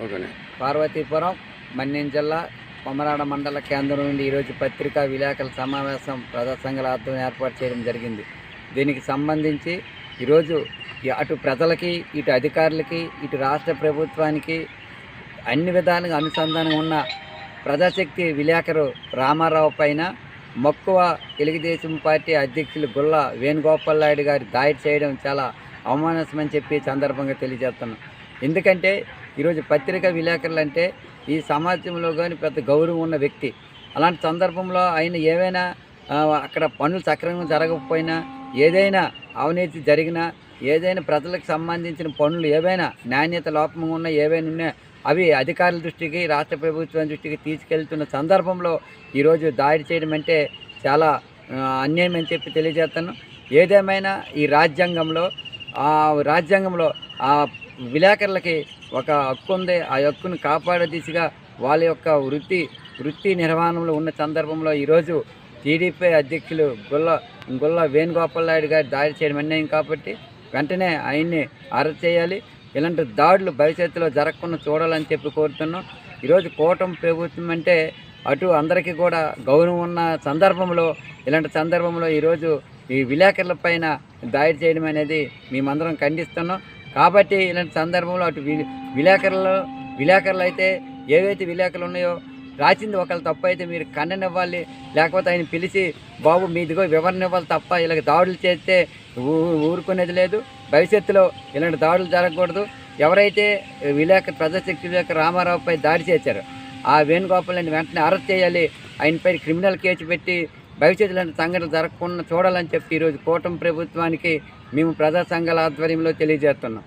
ఓకేనే. పార్వతీపురం, మన్యం జిల్లా, కొమరాడ మండల కేంద్రం నుండి ఈరోజు పత్రికా విలేకరుల సమావేశం ప్రజా సంఘాల ఆధ్వర్యంలో ఏర్పాటు చేయడం జరిగింది. దీనికి సంబంధించి ఈరోజు అటు ప్రజలకి, ఇటు అధికారులకి, ఇటు రాష్ట్ర ప్రభుత్వానికి అన్ని విధాలుగా అనుసంధానం ఉన్న ప్రజాశక్తి విలేకరు రామారావు పైన మక్కువ తెలుగుదేశం పార్టీ అధ్యక్షులు గుల్ల వేణుగోపాల్ నాయుడు గారి దాడి చేయడం చాలా అవమానస్మని చెప్పి సందర్భంగా తెలియజేస్తున్నాం. ఎందుకంటే ఈరోజు పత్రికా విలేకరులు అంటే ఈ సమాజంలో కానీ పెద్ద గౌరవం ఉన్న వ్యక్తి. అలాంటి సందర్భంలో ఆయన ఏవైనా అక్కడ పనులు సక్రమంగా జరగకపోయినా, ఏదైనా అవినీతి జరిగినా, ఏదైనా ప్రజలకు సంబంధించిన పనులు ఏవైనా నాణ్యత లోపంగా ఉన్నా, ఏవైనా ఉన్నా అవి అధికారుల దృష్టికి, రాష్ట్ర ప్రభుత్వం దృష్టికి తీసుకెళ్తున్న సందర్భంలో ఈరోజు దాడి చేయడం అంటే చాలా అన్యాయం అని చెప్పి తెలియజేస్తాను. ఏదేమైనా ఈ రాజ్యాంగంలో ఆ విలేకరులకి ఒక హక్కు ఉంది. ఆ హక్కును కాపాడే దిశగా వాళ్ళ యొక్క వృత్తి నిర్వహణలో ఉన్న సందర్భంలో ఈరోజు టీడీపీ అధ్యక్షులు గుల్ల వేణుగోపాల్ నాయుడు గారు దాడి చేయడం అన్యాయం కాబట్టి వెంటనే ఆయన్ని అరెస్ట్ చేయాలి. ఇలాంటి దాడులు భవిష్యత్తులో జరగకుండా చూడాలని చెప్పి కోరుతున్నాం. ఈరోజు కూటమి ప్రభుత్వం అంటే అటు అందరికీ కూడా గౌరవం ఉన్న సందర్భంలో, ఇలాంటి సందర్భంలో ఈరోజు ఈ విలేకరుల పైన దాడి చేయడం అనేది మేమందరం ఖండిస్తున్నాం. కాబట్టి ఇలాంటి సందర్భంలో అటు విలేకరులు అయితే ఏవైతే విలేకరులు ఉన్నాయో రాసింది ఒకళ్ళు తప్పు అయితే మీరు ఖండనివ్వాలి, లేకపోతే ఆయన పిలిచి బాబు మీదిగో వివరణ ఇవ్వాలి తప్ప ఇలాగ దాడులు చేస్తే ఊరుకునేది లేదు. భవిష్యత్తులో ఇలాంటి దాడులు జరగకూడదు. ఎవరైతే ప్రజాశక్తి విలేకరు రామారావుపై దాడి చేశారో ఆ వేణుగోపాల్ని వెంటనే అరెస్ట్ చేయాలి. ఆయనపై క్రిమినల్ కేసు పెట్టి భవిష్యత్తులో ఇలాంటి సంఘటనలు జరగకుండా చూడాలని చెప్పి ఈరోజు కూటమి ప్రభుత్వానికి మేము ప్రజా సంఘాల ఆధ్వర్యంలో తెలియజేస్తున్నాం.